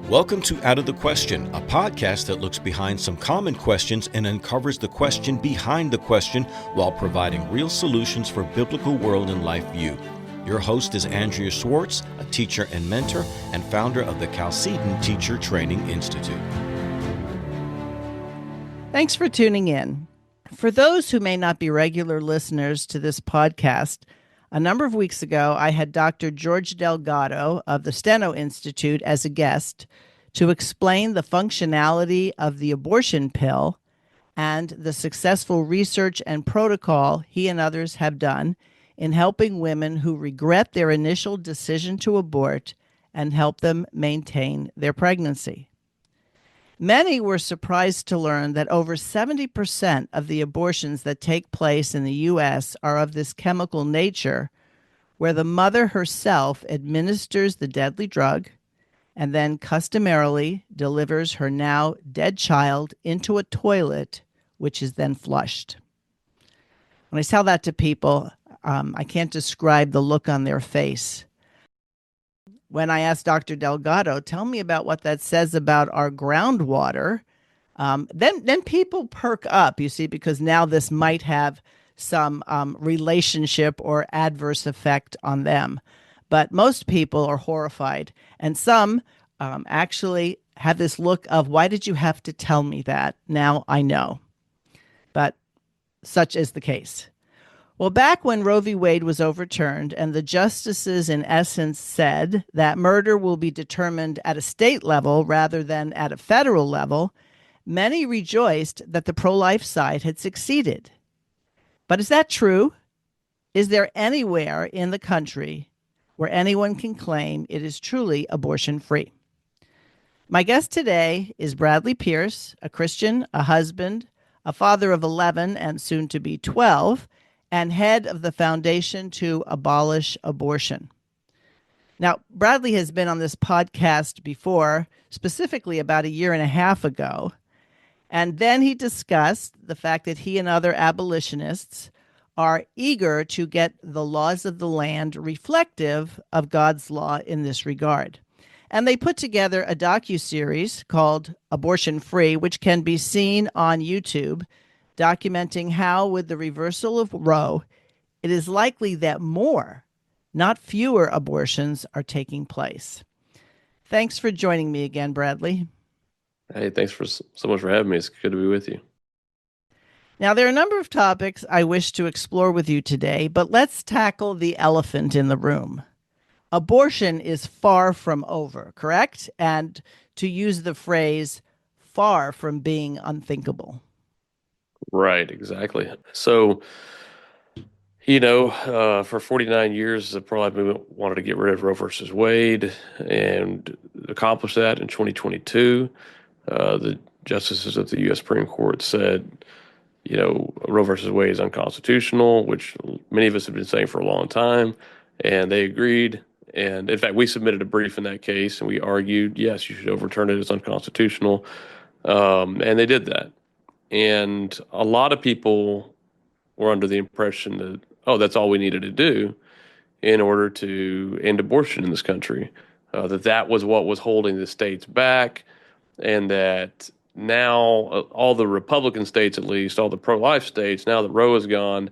Welcome to Out of the Question, a podcast that looks behind some common questions and uncovers the question behind the question while providing real solutions for biblical world and life view. Your host is Andrea Schwartz, a teacher and mentor and founder of the Chalcedon Teacher Training Institute. Thanks for tuning in. For those who may not be regular listeners to this podcast, a number of weeks ago, I had Dr. George Delgado of the Steno Institute as a guest to explain the functionality of the abortion pill and the successful research and protocol he and others have done in helping women who regret their initial decision to abort and help them maintain their pregnancy. Many were surprised to learn that over 70% of the abortions that take place in the U.S. are of this chemical nature, where the mother herself administers the deadly drug and then customarily delivers her now dead child into a toilet, which is then flushed. When I tell that to people, I can't describe the look on their face. When I asked Dr. Delgado, tell me about what that says about our groundwater, then people perk up, you see, because now this might have some relationship or adverse effect on them. But most people are horrified, and some actually have this look of, why did you have to tell me that? Now I know. But such is the case. Well, back when Roe v. Wade was overturned and the justices in essence said that murder will be determined at a state level rather than at a federal level, many rejoiced that the pro-life side had succeeded. But is that true? Is there anywhere in the country where anyone can claim it is truly abortion-free? My guest today is Bradley Pierce, a Christian, a husband, a father of 11 and soon to be 12, and head of the Foundation to Abolish Abortion. Now, Bradley has been on this podcast before, specifically about a year and a half ago, and then he discussed the fact that he and other abolitionists are eager to get the laws of the land reflective of God's law in this regard. And they put together a docuseries called Abortion Free, which can be seen on YouTube, documenting how, with the reversal of Roe, it is likely that more, not fewer, abortions are taking place. Thanks for joining me again, Bradley. Hey, thanks so much for having me. It's good to be with you. Now, there are a number of topics I wish to explore with you today, but let's tackle the elephant in the room. Abortion is far from over, correct? And to use the phrase, far from being unthinkable. Right, exactly. So, for 49 years, the pro-life movement wanted to get rid of Roe versus Wade and accomplished that in 2022. The justices of the U.S. Supreme Court said, Roe versus Wade is unconstitutional, which many of us have been saying for a long time, and they agreed. And in fact, we submitted a brief in that case, and we argued, yes, you should overturn it as unconstitutional, and they did that. And a lot of people were under the impression that, that's all we needed to do in order to end abortion in this country, that was what was holding the states back, and that now all the Republican states, at least, all the pro-life states, now that Roe is gone,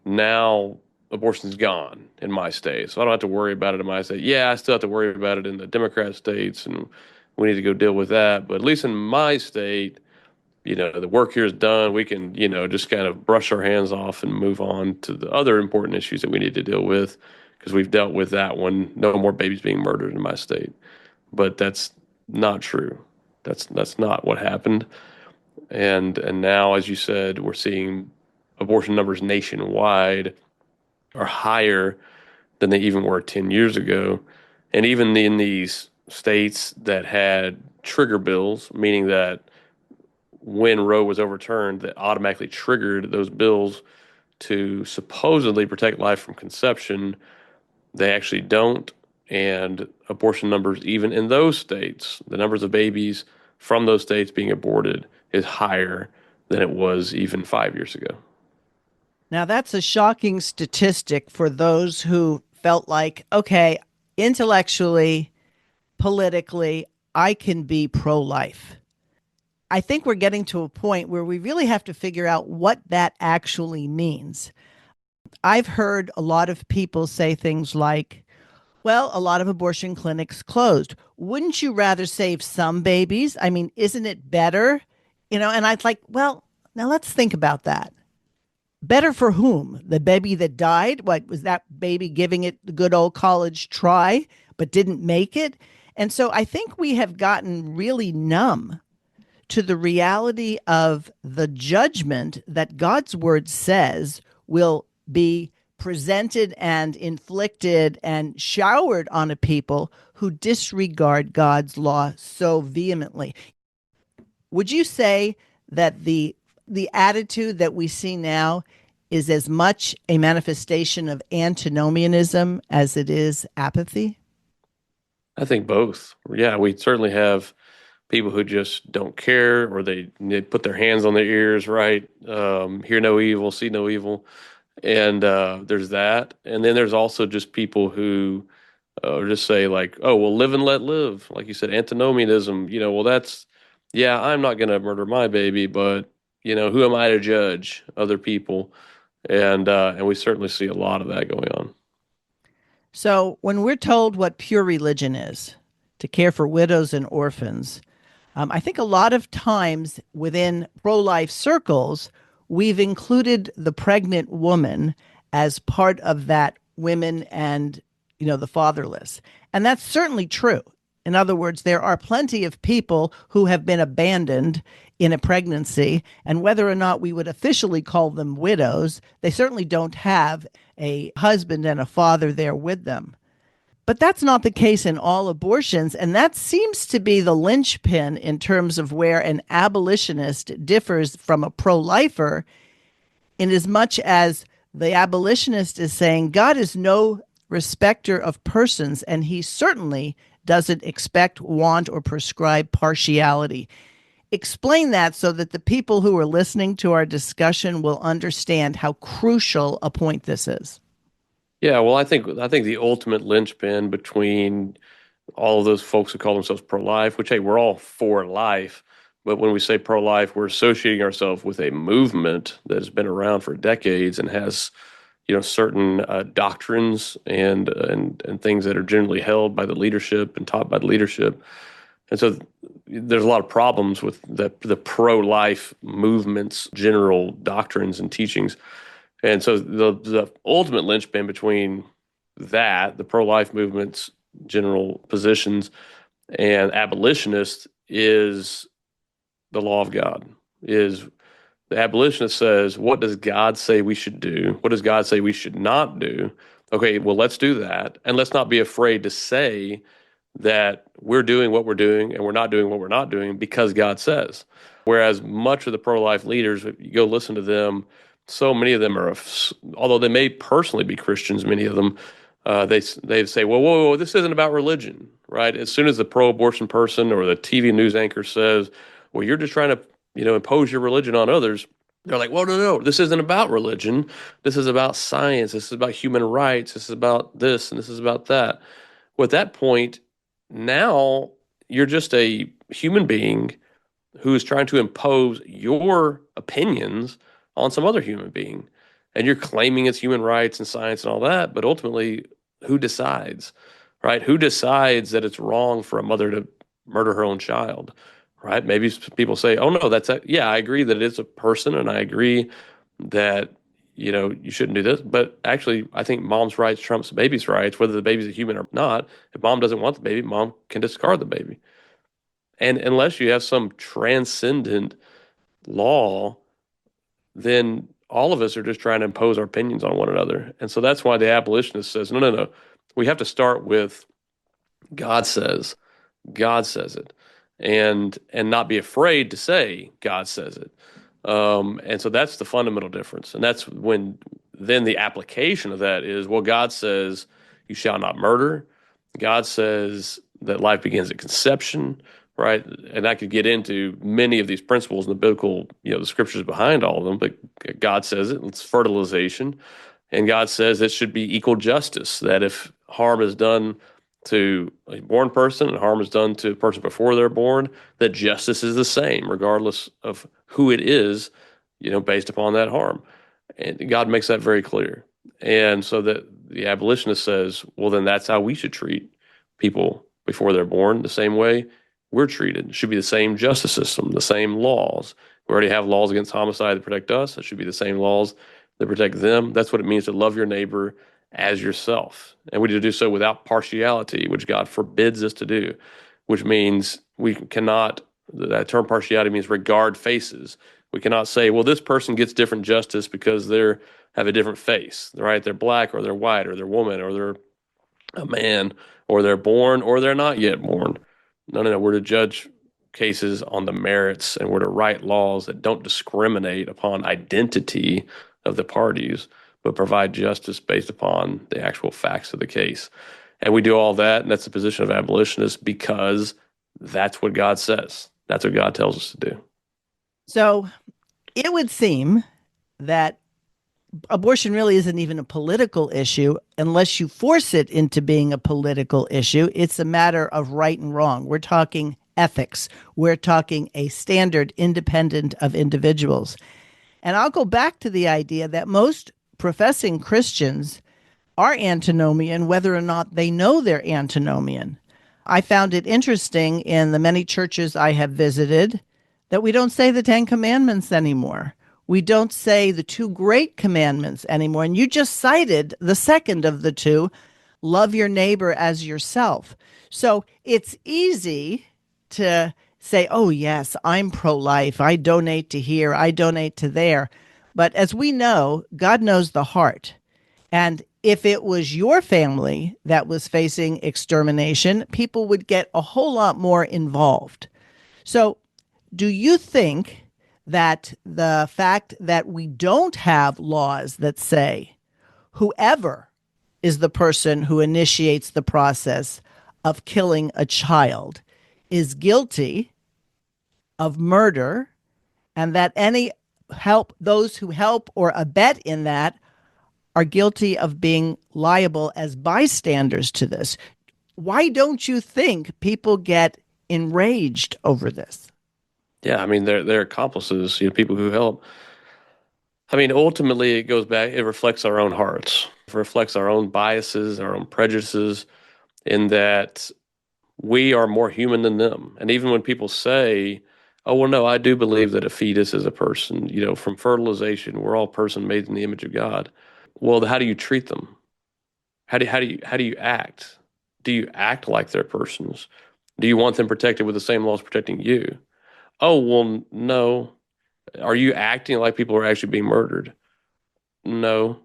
now abortion's gone in my state. So I don't have to worry about it in my state. Yeah, I still have to worry about it in the Democrat states, and we need to go deal with that. But at least in my state, the work here is done. We can, just kind of brush our hands off and move on to the other important issues that we need to deal with, because we've dealt with that one. No more babies being murdered in my state. But that's not true. That's not what happened. And now, as you said, we're seeing abortion numbers nationwide are higher than they even were 10 years ago. And even in these states that had trigger bills, meaning that when Roe was overturned, that automatically triggered those bills to supposedly protect life from conception, they actually don't. And abortion numbers, even in those states, the numbers of babies from those states being aborted is higher than it was even 5 years ago. Now, that's a shocking statistic for those who felt like, okay, intellectually, politically, I can be pro-life. I think we're getting to a point where we really have to figure out what that actually means. I've heard a lot of people say things like, well, a lot of abortion clinics closed. Wouldn't you rather save some babies? I mean, isn't it better? And I'd like, well, now let's think about that. Better for whom? The baby that died? What was that baby giving it the good old college try but didn't make it? And so I think we have gotten really numb to the reality of the judgment that God's word says will be presented and inflicted and showered on a people who disregard God's law so vehemently. Would you say that the attitude that we see now is as much a manifestation of antinomianism as it is apathy? I think both. Yeah, we certainly have people who just don't care, or they put their hands on their ears, right? Hear no evil, see no evil. And there's that. And then there's also just people who just say like, oh, well, live and let live. Like you said, antinomianism, well, yeah, I'm not going to murder my baby, but, who am I to judge other people? And we certainly see a lot of that going on. So when we're told what pure religion is, to care for widows and orphans, I think a lot of times within pro-life circles, we've included the pregnant woman as part of that women and, the fatherless. And that's certainly true. In other words, there are plenty of people who have been abandoned in a pregnancy, and whether or not we would officially call them widows, they certainly don't have a husband and a father there with them. But that's not the case in all abortions, and that seems to be the linchpin in terms of where an abolitionist differs from a pro-lifer, in as much as the abolitionist is saying God is no respecter of persons, and he certainly doesn't expect, want, or prescribe partiality. Explain that so that the people who are listening to our discussion will understand how crucial a point this is. Yeah, well, I think the ultimate linchpin between all of those folks who call themselves pro-life, which, hey, we're all for life, but when we say pro-life, we're associating ourselves with a movement that has been around for decades and has, certain doctrines and things that are generally held by the leadership and taught by the leadership. And so there's a lot of problems with the pro-life movement's general doctrines and teachings. And so the ultimate linchpin between that, the pro-life movement's general positions, and abolitionists is the law of God. Is the abolitionist says, what does God say we should do? What does God say we should not do? Okay, well, let's do that. And let's not be afraid to say that we're doing what we're doing and we're not doing what we're not doing because God says. Whereas much of the pro-life leaders, if you go listen to them, so many of them are, although they may personally be Christians, many of them, they say, well, whoa, this isn't about religion, right? As soon as the pro-abortion person or the TV news anchor says, well, you're just trying to, impose your religion on others, they're like, well, no, this isn't about religion. This is about science. This is about human rights. This is about this, and this is about that. Well, at that point, now you're just a human being who is trying to impose your opinions on some other human being. And you're claiming it's human rights and science and all that, but ultimately, who decides, right? Who decides that it's wrong for a mother to murder her own child, right? Maybe people say, oh, no, yeah, I agree that it is a person, and I agree that, you shouldn't do this. But actually, I think mom's rights trumps baby's rights, whether the baby's a human or not. If mom doesn't want the baby, mom can discard the baby. And unless you have some transcendent law, then all of us are just trying to impose our opinions on one another. And so that's why the abolitionist says, no. We have to start with God says it, and not be afraid to say God says it. And so that's the fundamental difference. And that's when then the application of that is, well, God says you shall not murder. God says that life begins at conception, right? And I could get into many of these principles in the biblical, the scriptures behind all of them, but God says it. It's fertilization. And God says it should be equal justice, that if harm is done to a born person and harm is done to a person before they're born, that justice is the same, regardless of who it is, based upon that harm. And God makes that very clear. And so that the abolitionist says, well, then that's how we should treat people before they're born, the same way we're treated. It should be the same justice system, the same laws. We already have laws against homicide that protect us. It should be the same laws that protect them. That's what it means to love your neighbor as yourself. And we need to do so without partiality, which God forbids us to do, which means we cannot, that term partiality means regard faces. We cannot say, well, this person gets different justice because they have a different face, right? They're black or they're white or they're woman or they're a man or they're born or they're not yet born. No. We're to judge cases on the merits, and we're to write laws that don't discriminate upon identity of the parties, but provide justice based upon the actual facts of the case. And we do all that, and that's the position of abolitionists, because that's what God says. That's what God tells us to do. So it would seem that abortion really isn't even a political issue unless you force it into being a political issue. It's a matter of right and wrong. We're talking ethics. We're talking a standard independent of individuals. And I'll go back to the idea that most professing Christians are antinomian, whether or not they know they're antinomian. I found it interesting in the many churches I have visited that we don't say the 10 Commandments anymore. We don't say the two great commandments anymore. And you just cited the second of the two, love your neighbor as yourself. So it's easy to say, oh, yes, I'm pro-life. I donate to here. I donate to there. But as we know, God knows the heart. And if it was your family that was facing extermination, people would get a whole lot more involved. So do you think that the fact that we don't have laws that say whoever is the person who initiates the process of killing a child is guilty of murder, and that those who help or abet in that are guilty of being liable as bystanders to this? Why don't you think people get enraged over this? Yeah, I mean, they're accomplices, people who help. I mean, ultimately, it goes back, it reflects our own hearts. It reflects our own biases, our own prejudices, in that we are more human than them. And even when people say, oh, well, no, I do believe that a fetus is a person, from fertilization, we're all person made in the image of God. Well, how do you treat them? How do you act? Do you act like they're persons? Do you want them protected with the same laws protecting you? Oh, well, no. Are you acting like people are actually being murdered? No.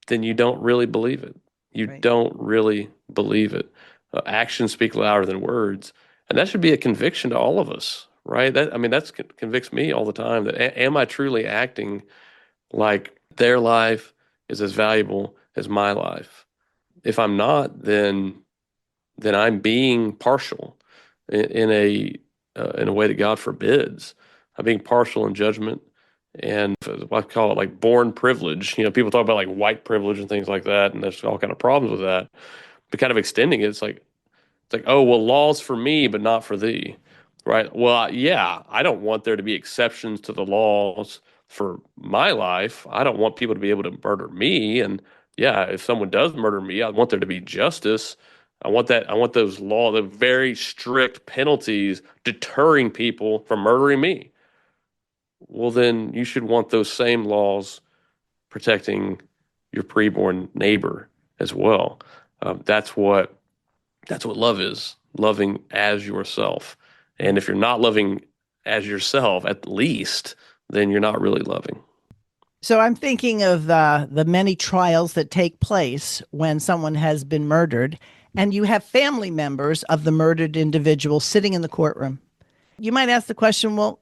Then you don't really believe it. You Right. don't really believe it. Actions speak louder than words. And that should be a conviction to all of us, right? That convicts me all the time. That am I truly acting like their life is as valuable as my life? If I'm not, then I'm being partial in a way that God forbids. I'm being partial in judgment, and I call it like born privilege. People talk about like white privilege and things like that, and there's all kind of problems with that. But kind of extending it, it's like, oh, well, laws for me, but not for thee, right? Well, yeah, I don't want there to be exceptions to the laws for my life. I don't want people to be able to murder me, and yeah, if someone does murder me, I want there to be justice. I want those the very strict penalties deterring people from murdering me. Well, then you should want those same laws protecting your preborn neighbor as well. That's what love is, loving as yourself. And if you're not loving as yourself, at least, then you're not really loving. So I'm thinking of the many trials that take place when someone has been murdered, and you have family members of the murdered individual sitting in the courtroom. You might ask the question, well,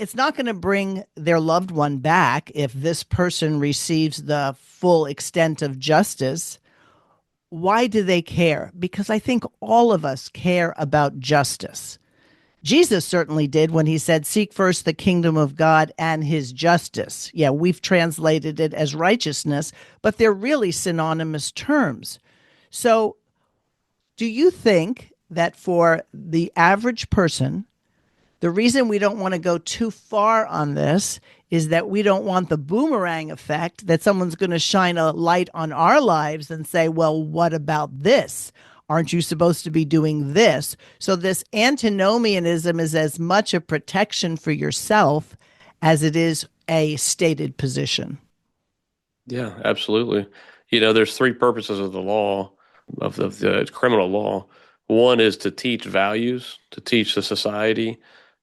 it's not going to bring their loved one back if this person receives the full extent of justice. Why do they care? Because I think all of us care about justice. Jesus certainly did when he said, seek first the kingdom of God and his justice. Yeah, we've translated it as righteousness, but they're really synonymous terms. So Do you think that for the average person, the reason we don't want to go too far on this is that we don't want the boomerang effect that someone's going to shine a light on our lives and say, well, what about this? Aren't you supposed to be doing this? So, this antinomianism is as much a protection for yourself as it is a stated position. Yeah, absolutely. There's three purposes of the law, of the criminal law. One is to teach values, to teach the society,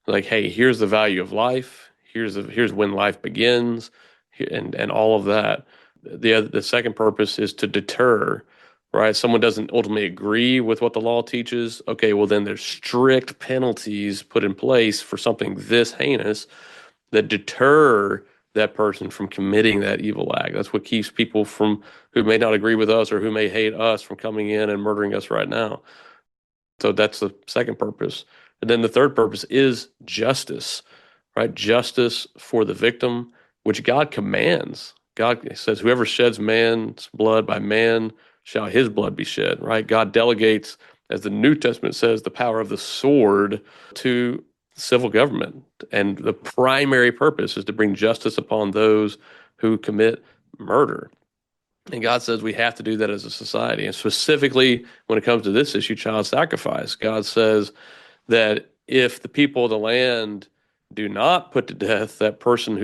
like, hey, here's the value of life. Here's when life begins, and all of that. The second purpose is to deter, right? Someone doesn't ultimately agree with what the law teaches. Okay, well then there's strict penalties put in place for something this heinous that deter that person from committing that evil act. That's what keeps people from who may not agree with us or who may hate us from coming in and murdering us right now. So that's the second purpose. And then the third purpose is justice, right? Justice for the victim, which God commands. God says, whoever sheds man's blood, by man shall his blood be shed, right? God delegates, as the New Testament says, the power of the sword to civil government. And the primary purpose is to bring justice upon those who commit murder. And God says we have to do that as a society. And specifically when it comes to this issue, child sacrifice, God says that if the people of the land do not put to death that person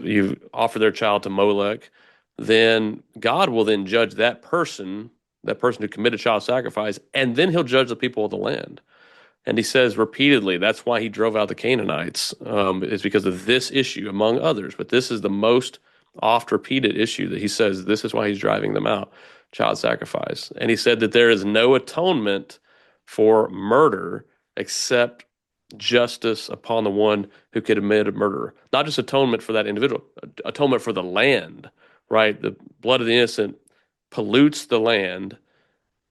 you offer their child to Molech, then God will then judge that person who committed child sacrifice, and then he'll judge the people of the land. And he says repeatedly, that's why he drove out the Canaanites, is because of this issue, among others. But this is the most oft repeated issue that he says this is why he's driving them out, child sacrifice. And he said that there is no atonement for murder except justice upon the one who commit a murder. Not just atonement for that individual, atonement for the land, right? The blood of the innocent pollutes the land,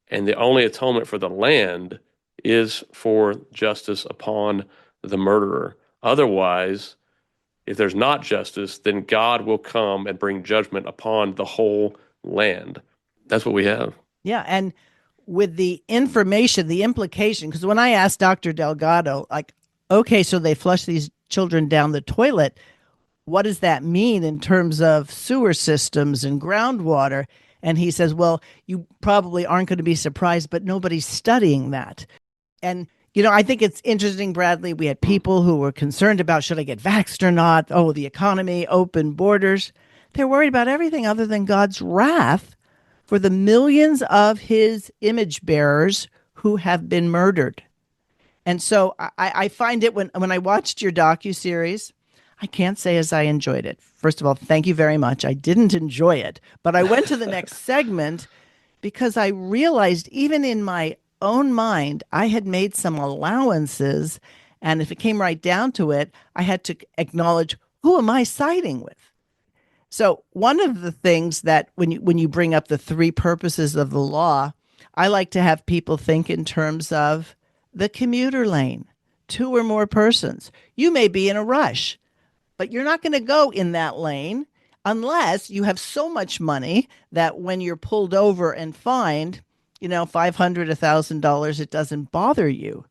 and the only atonement for the land is for justice upon the murderer. Otherwise, if there's not justice, then God will come and bring judgment upon the whole land. That's what we have. Yeah. And with the information, the implication, because when I asked Dr. Delgado, like, okay, so they flush these children down the toilet, what does that mean in terms of sewer systems and groundwater? And he says, well, you probably aren't going to be surprised, but nobody's studying that. And, I think it's interesting, Bradley, we had people who were concerned about, should I get vaxxed or not? Oh, the economy, open borders. They're worried about everything other than God's wrath for the millions of his image bearers who have been murdered. And so I find it when I watched your docuseries, I can't say as I enjoyed it. First of all, thank you very much. I didn't enjoy it, but I went to the next segment because I realized even in my own mind, I had made some allowances. And if it came right down to it, I had to acknowledge, who am I siding with? So one of the things that when you bring up the three purposes of the law, I like to have people think in terms of the commuter lane, two or more persons. You may be in a rush, but you're not going to go in that lane unless you have so much money that when you're pulled over and fined, $500, $1,000, it doesn't bother you.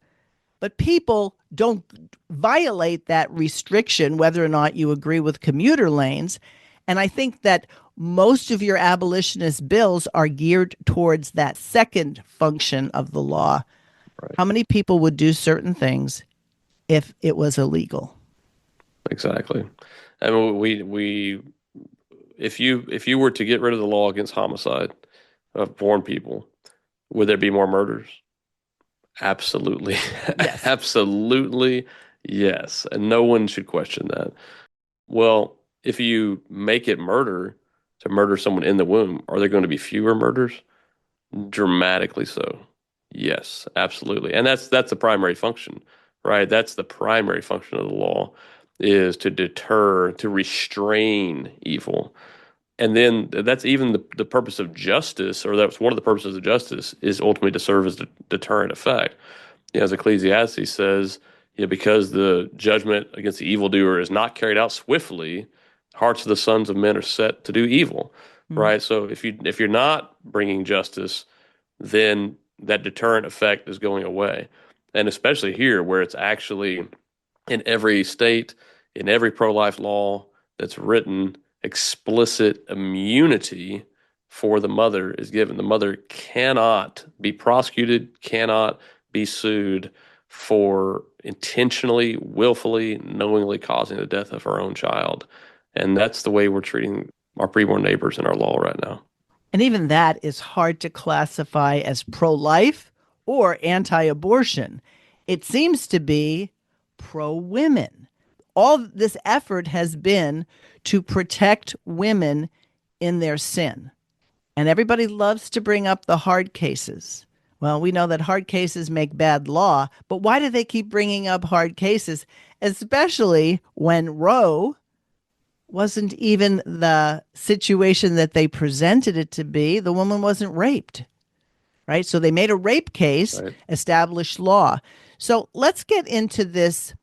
But people don't violate that restriction, whether or not you agree with commuter lanes. And I think that most of your abolitionist bills are geared towards that second function of the law. Right. How many people would do certain things if it was illegal? Exactly. I mean, if you were to get rid of the law against homicide of born people, would there be more murders? Absolutely. Yes. Absolutely, yes. And no one should question that. Well, if you make it murder to murder someone in the womb, are there going to be fewer murders? Dramatically so. Yes, absolutely. And that's the primary function, right? That's the primary function of the law, is to deter, to restrain evil. And then that's even the purpose of justice, or that's one of the purposes of justice, is ultimately to serve as a deterrent effect. As Ecclesiastes says, because the judgment against the evildoer is not carried out swiftly, hearts of the sons of men are set to do evil, right? So if you're not bringing justice, then that deterrent effect is going away. And especially here, where it's actually in every state, in every pro-life law that's written, explicit immunity for the mother is given. The mother cannot be prosecuted, cannot be sued for intentionally, willfully, knowingly causing the death of her own child. And that's the way we're treating our preborn neighbors in our law right now. And even that is hard to classify as pro-life or anti-abortion. It seems to be pro-women. All this effort has been to protect women in their sin. And everybody loves to bring up the hard cases. Well, we know that hard cases make bad law, but why do they keep bringing up hard cases, especially when Roe wasn't even the situation that they presented it to be? The woman wasn't raped, right? So they made a rape case, Right. established law. So let's get into this,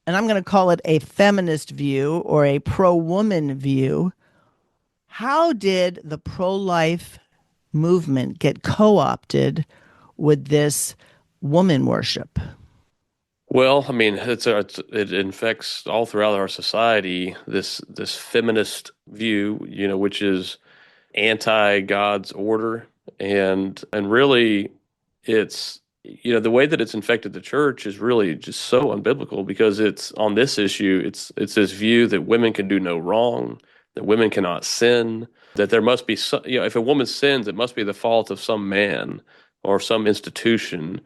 and I'm going to call it a feminist view or a pro-woman view. How did the pro-life movement get co-opted with this woman worship? Well, I mean, it infects all throughout our society, this feminist view, which is anti God's order, and really, it's the way that it's infected the church is really just so unbiblical, because it's on this issue, it's this view that women can do no wrong, that women cannot sin, that there must be some, if a woman sins, it must be the fault of some man or some institution.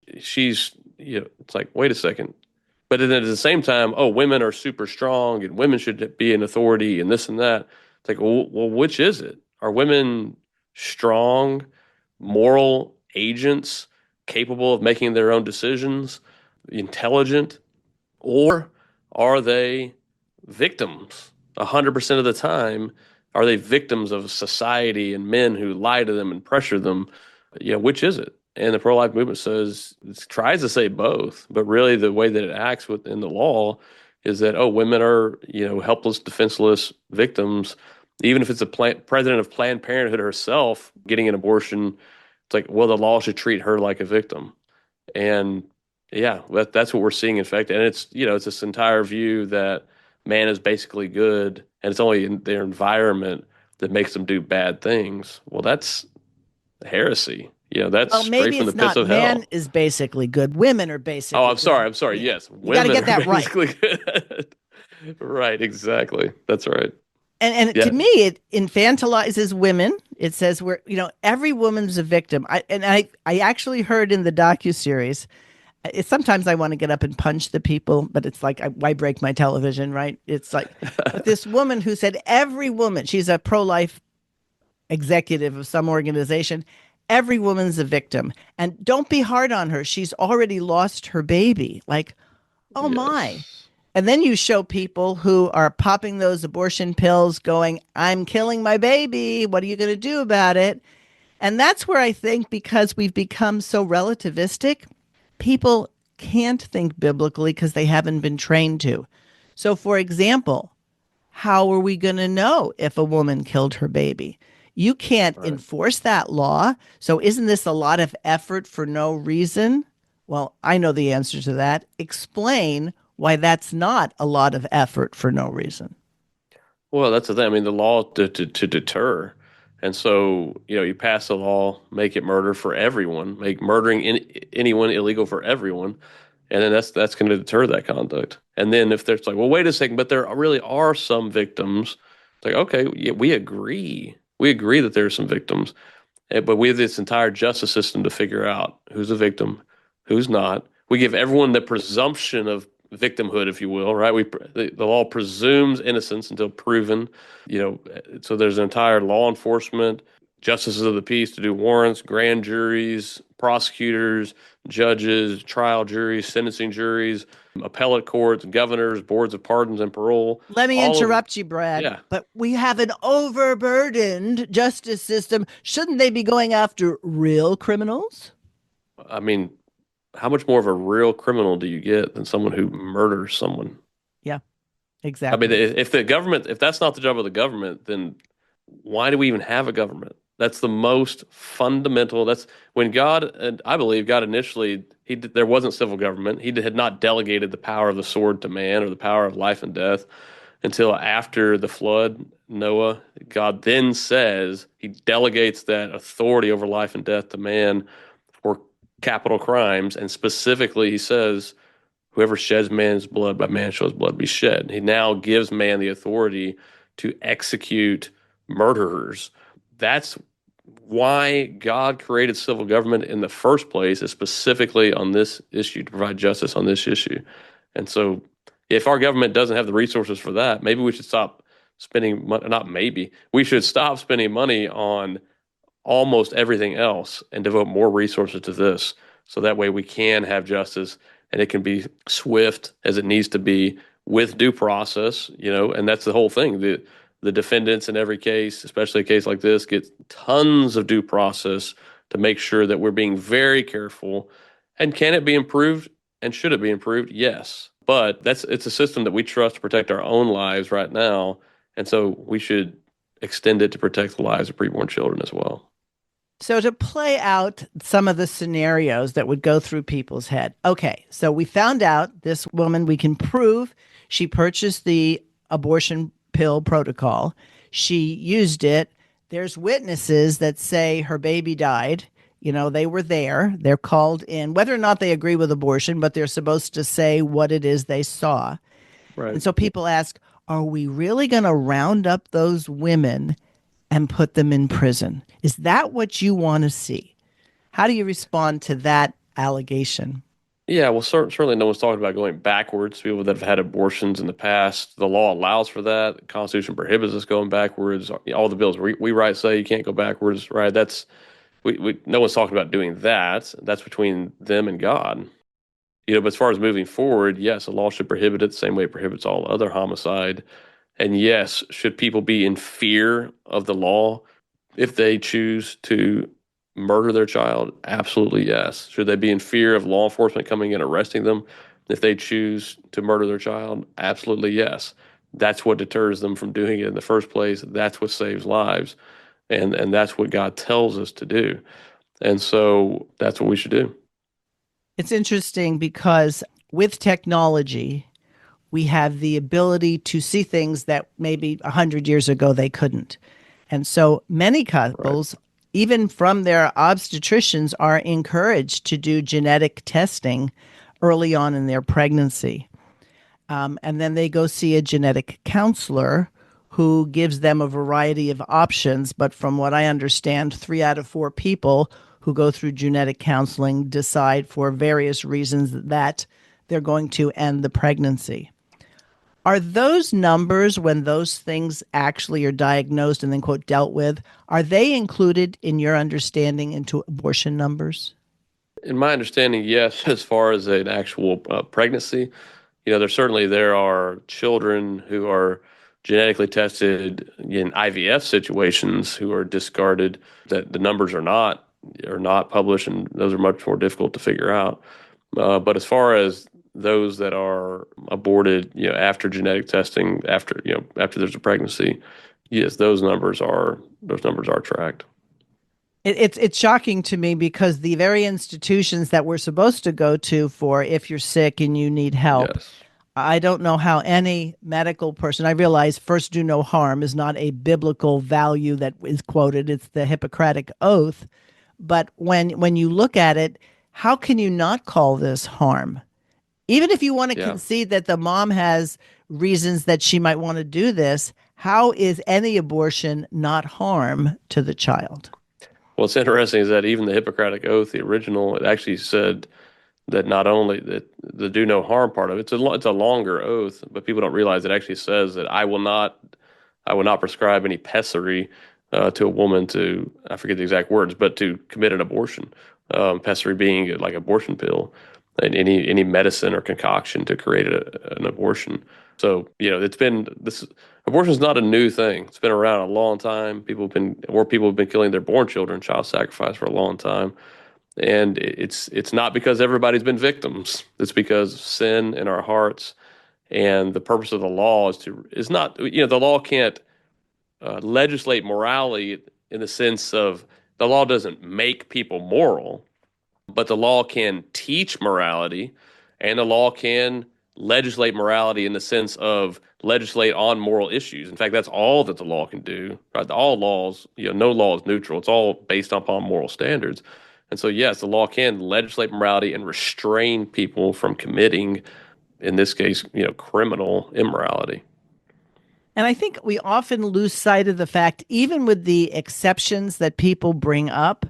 It's like, wait a second. But then at the same time, oh, women are super strong and women should be in authority and this and that. It's like, well, which is it? Are women strong, moral agents capable of making their own decisions, intelligent, or are they victims? 100% of the time, are they victims of society and men who lie to them and pressure them? Which is it? And the pro-life movement tries to say both, but really the way that it acts within the law is that, oh, women are, helpless, defenseless victims. Even if it's a president of Planned Parenthood herself getting an abortion, it's like, well, the law should treat her like a victim. And yeah, that's what we're seeing in fact. And it's, it's this entire view that man is basically good and it's only in their environment that makes them do bad things. Well, that's heresy. That's Well, straight maybe from the it's pits not of hell. man is basically good. Women are basically Oh, I'm sorry. good. Yes. You got to Women get are that right. basically good. Right. Exactly. That's right. And Yeah. to me, it infantilizes women. It says every woman's a victim. I actually heard in the docuseries, sometimes I want to get up and punch the people, but it's like, why break my television, right? It's like, but this woman who said every woman, she's a pro-life executive of some organization, every woman's a victim. And don't be hard on her. She's already lost her baby. Like, oh my. Yes. And then you show people who are popping those abortion pills going, I'm killing my baby. What are you going to do about it? And that's where I think, because we've become so relativistic, people can't think biblically because they haven't been trained to. So, for example, how are we going to know if a woman killed her baby? You can't Right. enforce that law. So isn't this a lot of effort for no reason? Well, I know the answer to that. Explain why that's not a lot of effort for no reason. Well, that's the thing. I mean, the law to deter. And so, you pass a law, make it murder for everyone, make murdering anyone illegal for everyone. And then that's going to deter that conduct. And then if there's like, well, wait a second, but there really are some victims. It's like, okay, yeah, we agree. We agree that there are some victims. But we have this entire justice system to figure out who's a victim, who's not. We give everyone the presumption of victimhood, if you will, right? The law presumes innocence until proven. So there's an entire law enforcement, justices of the peace to do warrants, grand juries, prosecutors, judges, trial juries, sentencing juries, appellate courts, governors, boards of pardons and parole. Let me interrupt you, Brad. Yeah. But we have an overburdened justice system. Shouldn't they be going after real criminals? I mean, how much more of a real criminal do you get than someone who murders someone? Yeah, I exactly. mean, if that's not the job of the government, then why do we even have a government? That's the most fundamental. That's when God, and I believe God initially, there wasn't civil government. He had not delegated the power of the sword to man or the power of life and death until after the flood, Noah. God then says he delegates that authority over life and death to man for capital crimes. And specifically, he says, whoever sheds man's blood, by man shall his blood be shed. He now gives man the authority to execute murderers. That's why God created civil government in the first place, is specifically on this issue, to provide justice on this issue. And so if our government doesn't have the resources for that, maybe we should stop spending money. Not maybe, we should stop spending money on almost everything else and devote more resources to this. So that way we can have justice and it can be swift as it needs to be with due process, and that's the whole thing. The defendants in every case, especially a case like this, get tons of due process to make sure that we're being very careful. And can it be improved? And should it be improved? Yes. But it's a system that we trust to protect our own lives right now. And so we should extend it to protect the lives of preborn children as well. So to play out some of the scenarios that would go through people's head. Okay, so we found out this woman, we can prove she purchased the abortion pill protocol. She used it. There's witnesses that say her baby died. They were there. They're called in, whether or not they agree with abortion, but they're supposed to say what it is they saw. Right. And so people ask, are we really going to round up those women and put them in prison? Is that what you want to see? How do you respond to that allegation? Yeah, well, certainly no one's talking about going backwards. People that have had abortions in the past, the law allows for that. The Constitution prohibits us going backwards. All the bills we write say you can't go backwards, right? No one's talking about doing that. That's between them and God. But as far as moving forward, yes, the law should prohibit it the same way it prohibits all other homicide. And yes, should people be in fear of the law if they choose to murder their child? Absolutely yes. Should they be in fear of law enforcement coming in and arresting them if they choose to murder their child? Absolutely yes. That's what deters them from doing it in the first place. That's what saves lives. And that's what God tells us to do. And so that's what we should do. It's interesting because with technology, we have the ability to see things that maybe 100 years ago they couldn't. And so many couples, even from their obstetricians, are encouraged to do genetic testing early on in their pregnancy. And then they go see a genetic counselor who gives them a variety of options. But from what I understand, 3 out of 4 people who go through genetic counseling decide for various reasons that they're going to end the pregnancy. Are those numbers, when those things actually are diagnosed and then, quote, dealt with, are they included in your understanding into abortion numbers? In my understanding, yes, as far as an actual pregnancy, there are children who are genetically tested in IVF situations who are discarded, that the numbers are not published, and those are much more difficult to figure out. But as far as those that are aborted, after genetic testing, after there's a pregnancy, yes, those numbers are tracked. It's shocking to me because the very institutions that we're supposed to go to for if you're sick and you need help, Yes. I don't know how any medical person, I realize first do no harm is not a biblical value that is quoted. It's the Hippocratic Oath. But when you look at it, how can you not call this harm? Even if you want to concede that the mom has reasons that she might want to do this, how is any abortion not harm to the child? What's interesting is that even the Hippocratic Oath, the original, it actually said that not only that the do no harm part of it, it's a longer oath, but people don't realize it actually says that I will not prescribe any pessary to a woman to, I forget the exact words, but to commit an abortion. Pessary being like abortion pill, and any medicine or concoction to create an abortion. So abortion is not a new thing. It's been around a long time. People have been killing their born children, child sacrifice, for a long time. And it's not because everybody's been victims. It's because sin in our hearts, and the purpose of the law is not, the law can't legislate morality in the sense of the law doesn't make people moral, but the law can teach morality, and the law can legislate morality in the sense of legislate on moral issues. In fact, that's all that the law can do. Right? All laws, no law is neutral. It's all based upon moral standards. And so, yes, the law can legislate morality and restrain people from committing, in this case, criminal immorality. And I think we often lose sight of the fact, even with the exceptions that people bring up,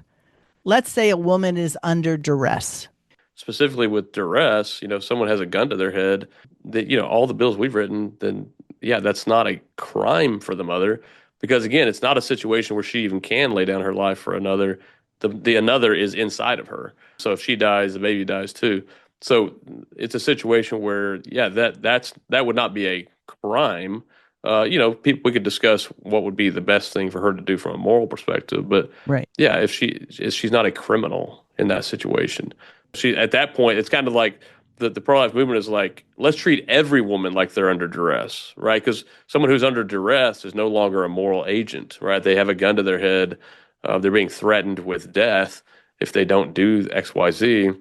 let's say a woman is under duress. Specifically with duress, if someone has a gun to their head, that all the bills we've written, then yeah, that's not a crime for the mother, because again, it's not a situation where she even can lay down her life for another. The another is inside of her. So if she dies, the baby dies too. So it's a situation where that would not be a crime. We could discuss what would be the best thing for her to do from a moral perspective, but right. Yeah, if she's not a criminal in that situation. At that point, it's kind of like the pro-life movement is like, let's treat every woman like they're under duress, right? Because someone who's under duress is no longer a moral agent, right? They have a gun to their head. They're being threatened with death if they don't do X, Y, Z.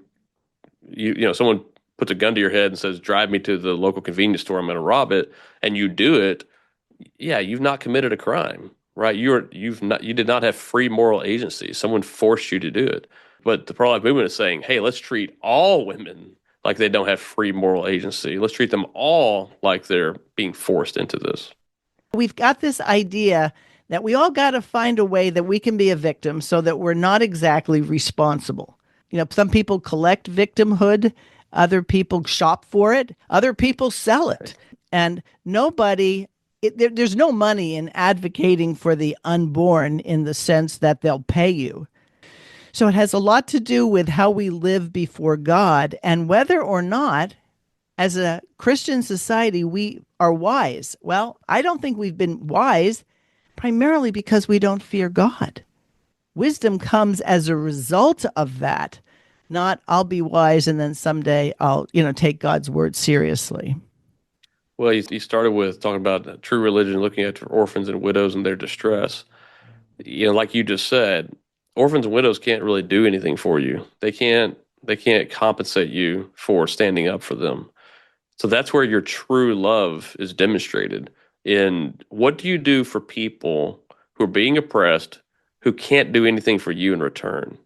Someone puts a gun to your head and says, drive me to the local convenience store, I'm going to rob it, and you do it, yeah, you've not committed a crime, right? You did not have free moral agency. Someone forced you to do it. But the pro-life movement is saying, hey, let's treat all women like they don't have free moral agency. Let's treat them all like they're being forced into this. We've got this idea that we all got to find a way that we can be a victim so that we're not exactly responsible. Some people collect victimhood, other people shop for it, other people sell it. And there's no money in advocating for the unborn in the sense that they'll pay you. So it has a lot to do with how we live before God and whether or not, as a Christian society, we are wise. Well, I don't think we've been wise primarily because we don't fear God. Wisdom comes as a result of that, not I'll be wise and then someday I'll, take God's word seriously. Well, you started with talking about true religion, looking at orphans and widows and their distress. Like you just said, orphans and widows can't really do anything for you. They can't compensate you for standing up for them. So that's where your true love is demonstrated in what do you do for people who are being oppressed, who can't do anything for you in return.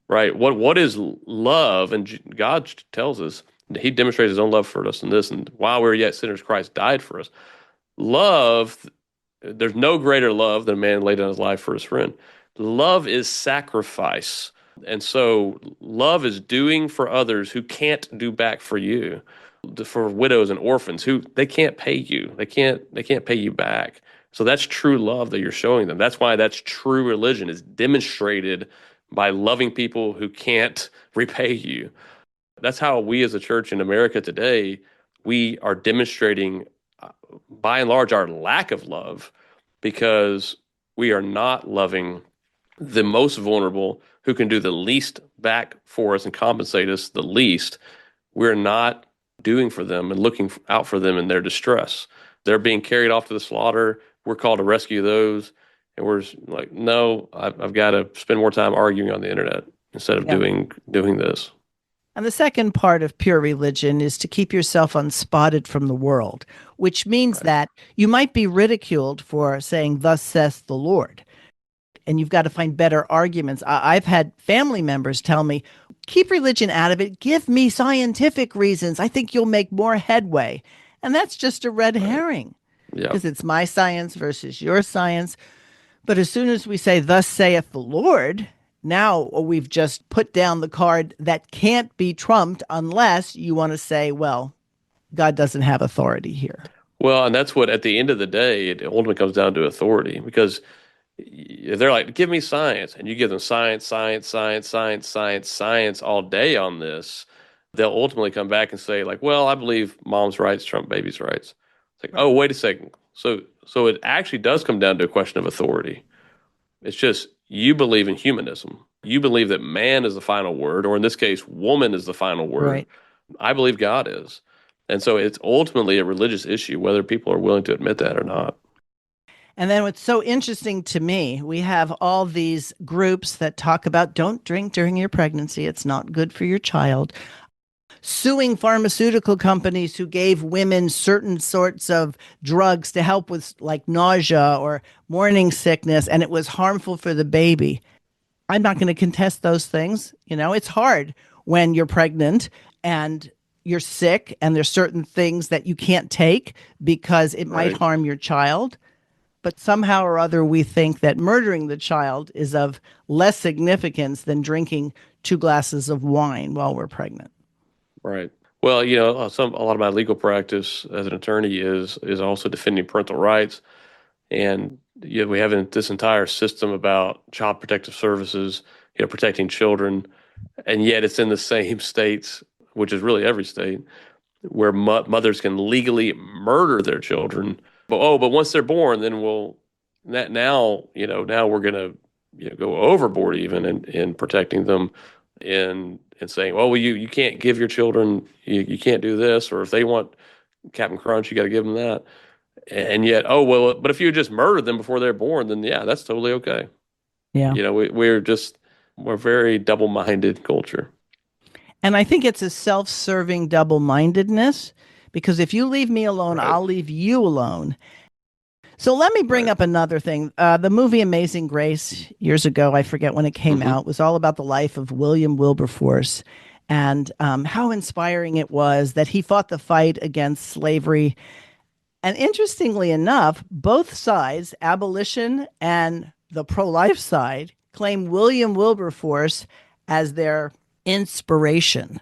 Right. What is love? And God tells us he demonstrates his own love for us in this. And while we're yet sinners, Christ died for us. Love, there's no greater love than a man laid down his life for his friend. Love is sacrifice. And so love is doing for others who can't do back for you. For widows and orphans who they can't pay you. They can't pay you back. So that's true love that you're showing them. That's why that's true religion is demonstrated by loving people who can't repay you. That's how we as a church in America today, we are demonstrating by and large our lack of love because we are not loving the most vulnerable who can do the least back for us and compensate us the least. We're not doing for them and looking out for them in their distress. They're being carried off to the slaughter. We're called to rescue those. And we're like, no, I've got to spend more time arguing on the internet instead of doing this. And the second part of pure religion is to keep yourself unspotted from the world, which means that you might be ridiculed for saying, thus saith the Lord. And you've got to find better arguments. I've had family members tell me, keep religion out of it. Give me scientific reasons. I think you'll make more headway. And that's just a red herring because it's my science versus your science. But as soon as we say, thus saith the Lord, now we've just put down the card that can't be trumped unless you want to say, well, God doesn't have authority here. Well, and that's what, at the end of the day, it ultimately comes down to authority because they're like, give me science. And you give them science all day on this. They'll ultimately come back and say, like, well, I believe mom's rights trump baby's rights. It's like, oh, wait a second. So it actually does come down to a question of authority. It's just you believe in humanism. You believe that man is the final word, or in this case, woman is the final word. Right. I believe God is. And so it's ultimately a religious issue, whether people are willing to admit that or not. And then what's so interesting to me, we have all these groups that talk about don't drink during your pregnancy. It's not good for your child. Suing pharmaceutical companies who gave women certain sorts of drugs to help with like nausea or morning sickness, and it was harmful for the baby. I'm not going to contest those things. It's hard when you're pregnant and you're sick and there's certain things that you can't take because it might Right. harm your child. But somehow or other, we think that murdering the child is of less significance than drinking 2 glasses of wine while we're pregnant. Right. Well, a lot of my legal practice as an attorney is also defending parental rights, and we have this entire system about child protective services, protecting children, and yet it's in the same states, which is really every state, where mothers can legally murder their children. But once they're born, then now we're gonna go overboard even in protecting them, and saying, well, you can't give your children, you can't do this, or if they want Captain Crunch, you got to give them that. And yet, oh well, but if you just murdered them before they're born, then yeah, that's totally okay. Yeah. We're very double-minded culture. And I think it's a self-serving double-mindedness because if you leave me alone, Right. I'll leave you alone. So let me bring Right. up another thing. The movie Amazing Grace years ago, I forget when it came out, was all about the life of William Wilberforce and how inspiring it was that he fought the fight against slavery. And interestingly enough, both sides, abolition and the pro-life side, claim William Wilberforce as their inspiration.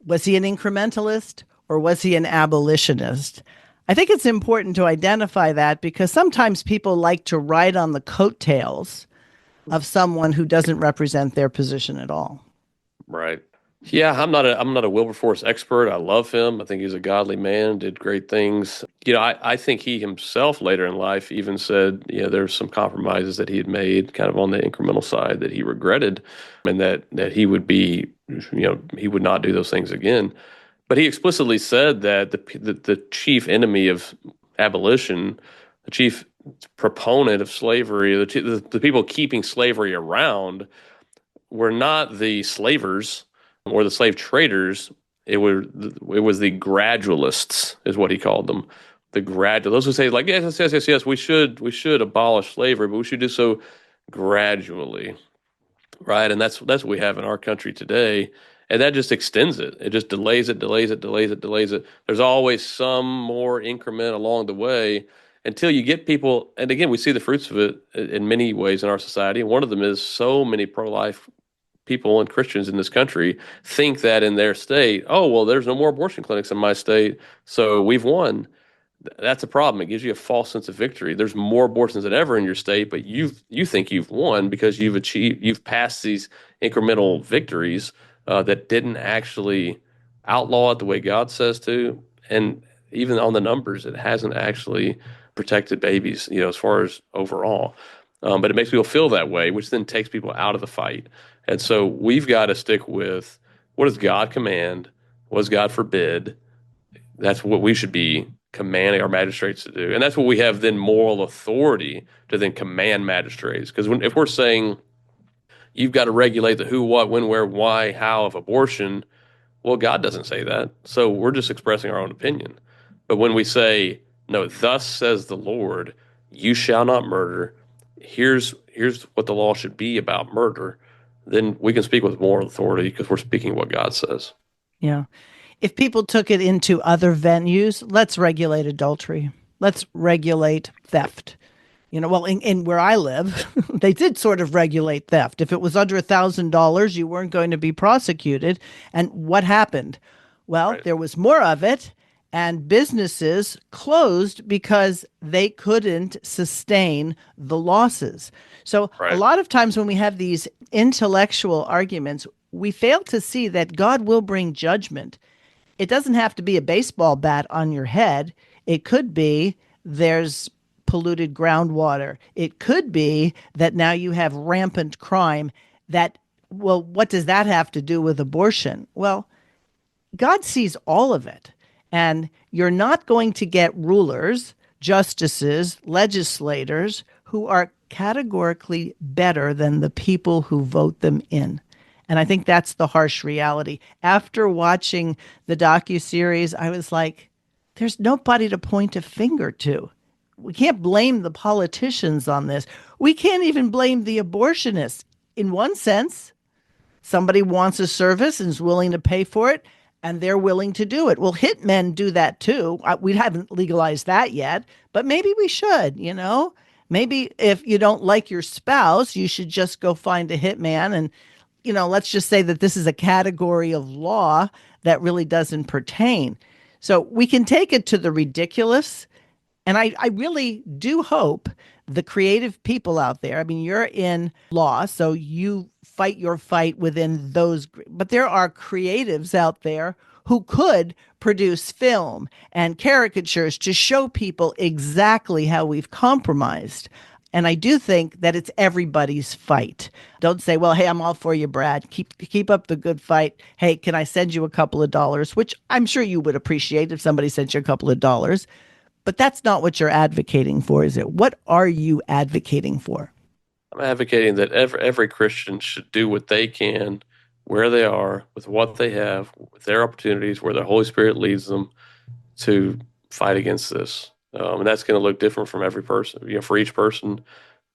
Was he an incrementalist or was he an abolitionist? I think it's important to identify that because sometimes people like to ride on the coattails of someone who doesn't represent their position at all. Right. Yeah, I'm not a Wilberforce expert. I love him. I think he's a godly man, did great things. I think he himself later in life even said, there's some compromises that he had made kind of on the incremental side that he regretted, and that he would be, he would not do those things again. But he explicitly said that the chief enemy of abolition, the chief proponent of slavery, the people keeping slavery around were not the slavers or the slave traders. It was the gradualists, is what he called them. Those who say like yes, we should abolish slavery, but we should do so gradually, right? And that's what we have in our country today. And that just extends it. It just delays it, delays it, delays it, delays it. There's always some more increment along the way until you get people. And again, we see the fruits of it in many ways in our society. And one of them is so many pro-life people and Christians in this country think that in their state, oh, well, there's no more abortion clinics in my state, so we've won. That's a problem. It gives you a false sense of victory. There's more abortions than ever in your state, but you think you've won because you've passed these incremental victories that didn't actually outlaw it the way God says to, and even on the numbers, it hasn't actually protected babies, as far as overall. But it makes people feel that way, which then takes people out of the fight. And so we've got to stick with what does God command? What does God forbid? That's what we should be commanding our magistrates to do. And that's what we have then moral authority to then command magistrates. Because if we're saying you've got to regulate the who, what, when, where, why, how of abortion, well, God doesn't say that. So we're just expressing our own opinion. But when we say, no, thus says the Lord, you shall not murder, here's what the law should be about murder, then we can speak with moral authority because we're speaking what God says. Yeah. If people took it into other venues, let's regulate adultery. Let's regulate theft. Well, in where I live, they did sort of regulate theft. If it was under $1,000, you weren't going to be prosecuted. And what happened? Well, Right. There was more of it, and businesses closed because they couldn't sustain the losses. So Right. a lot of times when we have these intellectual arguments, we fail to see that God will bring judgment. It doesn't have to be a baseball bat on your head. It could be there's polluted groundwater. It could be that now you have rampant crime. Well, what does that have to do with abortion? Well, God sees all of it. And you're not going to get rulers justices, legislators who are categorically better than the people who vote them in. And I think that's the harsh reality. After watching the docuseries, I was like, there's nobody to point a finger to. We can't blame the politicians on this. We can't even blame the abortionists. In one sense, somebody wants a service and is willing to pay for it, and they're willing to do it. Well, hitmen do that too. We haven't legalized that yet, but maybe we should, you know? Maybe if you don't like your spouse, you should just go find a hitman and, you know, let's just say that this is a category of law that really doesn't pertain. So we can take it to the ridiculous. And I really do hope the creative people out there, I mean, you're in law, so you fight your fight within those, but there are creatives out there who could produce film and caricatures to show people exactly how we've compromised. And I do think that it's everybody's fight. Don't say, well, hey, I'm all for you, Brad. Keep up the good fight. Hey, can I send you a couple of dollars? Which I'm sure you would appreciate if somebody sent you a couple of dollars. But that's not what you're advocating for, is it? What are you advocating for? I'm advocating that every Christian should do what they can, where they are, with what they have, with their opportunities, where the Holy Spirit leads them to fight against this. And that's going to look different from every person, you know, for each person.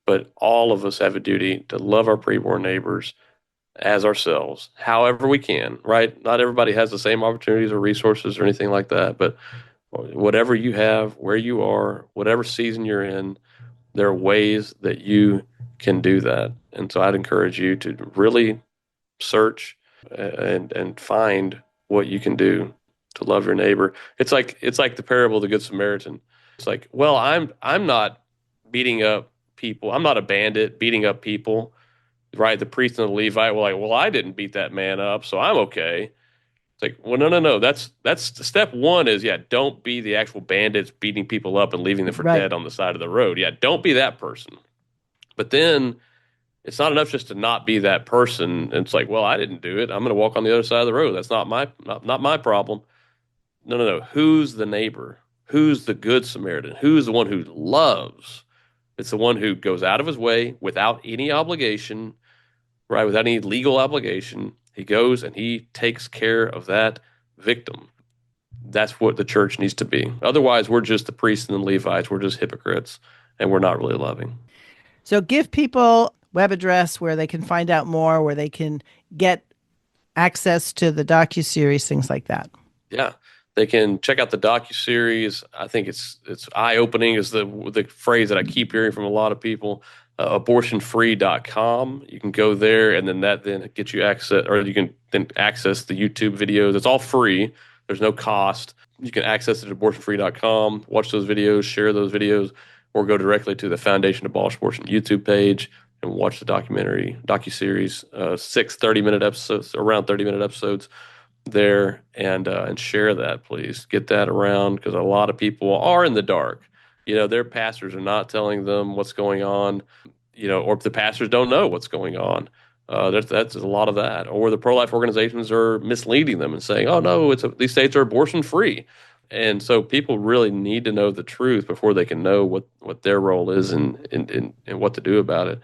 But all of us have a duty to love our preborn neighbors as ourselves, however we can, right? Not everybody has the same opportunities or resources or anything like that, but whatever you have, where you are, whatever season you're in, there are ways that you can do that. And so I'd encourage you to really search and find what you can do to love your neighbor. It's like the parable of the Good Samaritan. It's like, well, I'm not beating up people. I'm not a bandit beating up people, right? The priest and the Levite were like, well, I didn't beat that man up, so I'm okay. It's like, well, no. That's step one is, don't be the actual bandits beating people up and leaving them for dead on the side of the road. Yeah, don't be that person. But then it's not enough just to not be that person. It's like, well, I didn't do it. I'm going to walk on the other side of the road. That's not my problem. No. Who's the neighbor? Who's the good Samaritan? Who's the one who loves? It's the one who goes out of his way without any obligation, right? Without any legal obligation. He goes and he takes care of that victim. That's what the church needs to be. Otherwise, we're just the priests and the Levites. We're just hypocrites, and we're not really loving. So give people web address where they can find out more, where they can get access to the docuseries, things like that. Yeah, they can check out the docuseries. I think it's eye-opening is the phrase that I keep hearing from a lot of people. Abortionfree.com. You can go there, and then that gets you access, or you can then access the YouTube videos. It's all free. There's no cost. You can access it at abortionfree.com, watch those videos, share those videos, or go directly to the Foundation to Abolish Abortion YouTube page and watch the docuseries, 6 30-minute episodes, around 30-minute episodes there, and share that, please. Get that around, because a lot of people are in the dark. You know, their pastors are not telling them what's going on, you know, or if the pastors don't know what's going on. That's a lot of that. Or the pro-life organizations are misleading them and saying, oh, no, these states are abortion-free. And so people really need to know the truth before they can know what their role is and what to do about it.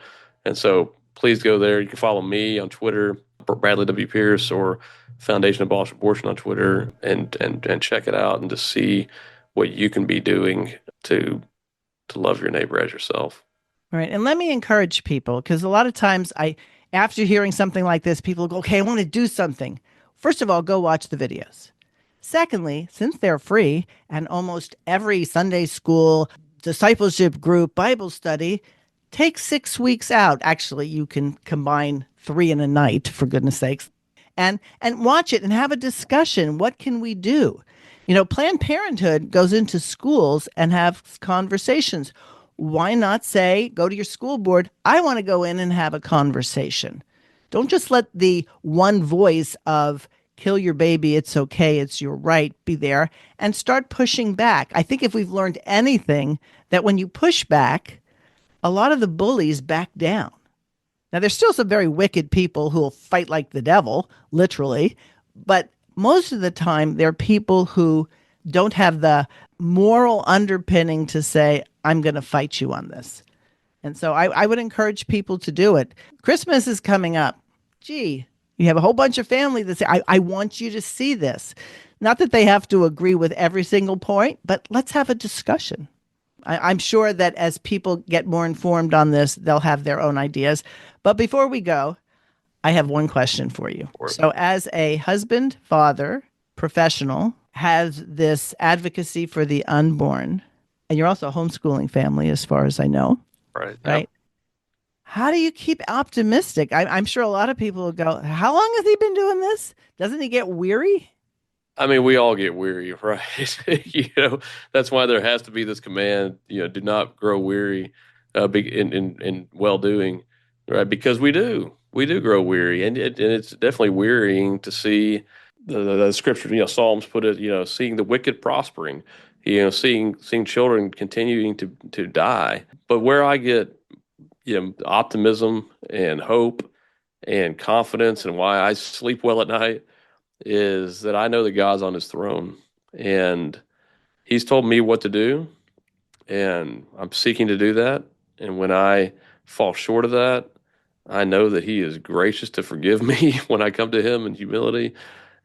And so please go there. You can follow me on Twitter, Bradley W. Pierce, or Foundation to Abolish Abortion on Twitter, and check it out and to see what you can be doing to love your neighbor as yourself. Right. And let me encourage people, because a lot of times after hearing something like this, people go, okay, I want to do something. First of all, go watch the videos. Secondly, since they're free, and almost every Sunday school, discipleship group, Bible study, take 6 weeks out. Actually, you can combine 3 in a night, for goodness sakes, and watch it and have a discussion. What can we do? You know, Planned Parenthood goes into schools and have conversations. Why not say, go to your school board, I want to go in and have a conversation. Don't just let the one voice of kill your baby, it's okay, it's your right, be there, and start pushing back. I think if we've learned anything, that when you push back, a lot of the bullies back down. Now, there's still some very wicked people who will fight like the devil, literally, but most of the time, they're people who don't have the moral underpinning to say, I'm going to fight you on this. And so I would encourage people to do it. Christmas is coming up. Gee, you have a whole bunch of family that say, I want you to see this. Not that they have to agree with every single point, but let's have a discussion. I'm sure that as people get more informed on this, they'll have their own ideas. But before we go, I have one question for you. So as a husband, father, professional, has this advocacy for the unborn, and you're also a homeschooling family as far as I know. Right. Right. How do you keep optimistic? I'm sure a lot of people will go, how long has he been doing this? Doesn't he get weary? I mean, we all get weary, right? That's why there has to be this command, do not grow weary in well-doing, right? Because we do grow weary. And it's definitely wearying to see the scripture, Psalms put it, seeing the wicked prospering, seeing children continuing to die. But where I get, optimism and hope and confidence and why I sleep well at night is that I know that God's on his throne and he's told me what to do and I'm seeking to do that. And when I fall short of that, I know that he is gracious to forgive me when I come to him in humility.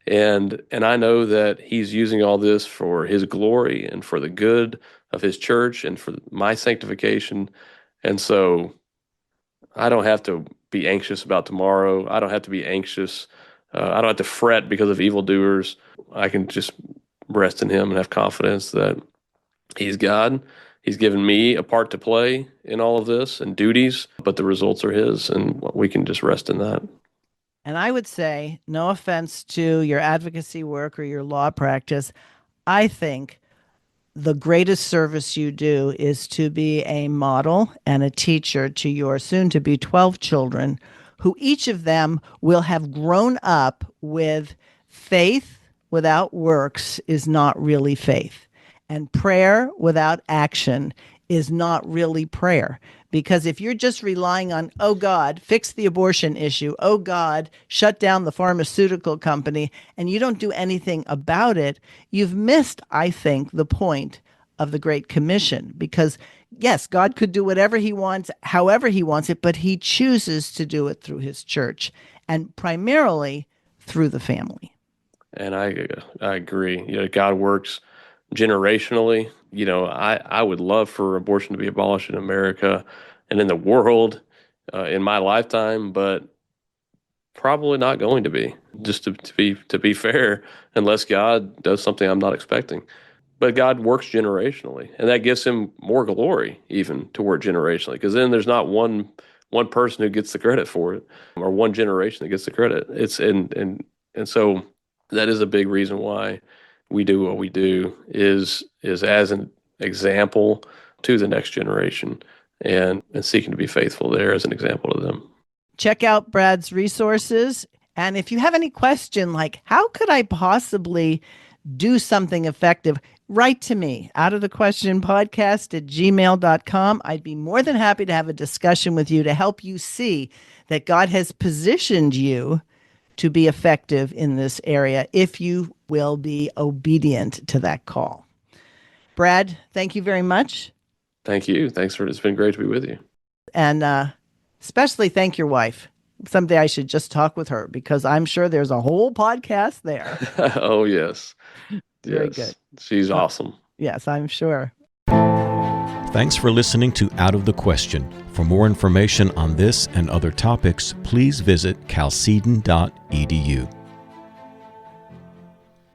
And I know that he's using all this for his glory and for the good of his church and for my sanctification. And so I don't have to be anxious about tomorrow. I don't have to be anxious. I don't have to fret because of evildoers. I can just rest in him and have confidence that he's God. He's given me a part to play in all of this and duties, but the results are his, and we can just rest in that. And I would say, no offense to your advocacy work or your law practice, I think the greatest service you do is to be a model and a teacher to your soon-to-be 12 children, who each of them will have grown up with faith without works is not really faith. And prayer without action is not really prayer. Because if you're just relying on, oh God, fix the abortion issue, oh God, shut down the pharmaceutical company, and you don't do anything about it, you've missed, I think, the point of the Great Commission. Because yes, God could do whatever he wants, however he wants it, but he chooses to do it through his church and primarily through the family. And I agree. God works generationally. I would love for abortion to be abolished in America and in the world in my lifetime, but probably not going to be, just to be fair, unless God does something I'm not expecting. But God works generationally, and that gives him more glory even to work generationally, because then there's not one person who gets the credit for it, or one generation that gets the credit. And so that is a big reason why we do what we do, is as an example to the next generation and seeking to be faithful there as an example to them. Check out Brad's resources. And if you have any question like, how could I possibly do something effective, write to me, outofthequestionpodcast@gmail.com. I'd be more than happy to have a discussion with you to help you see that God has positioned you to be effective in this area if you will be obedient to that call. Brad, thank you very much. Thank you. It's been great to be with you. And especially thank your wife. Someday I should just talk with her, because I'm sure there's a whole podcast there. Oh, yes. Very good. She's awesome. Yes, I'm sure. Thanks for listening to Out of the Question. For more information on this and other topics, please visit chalcedon.edu.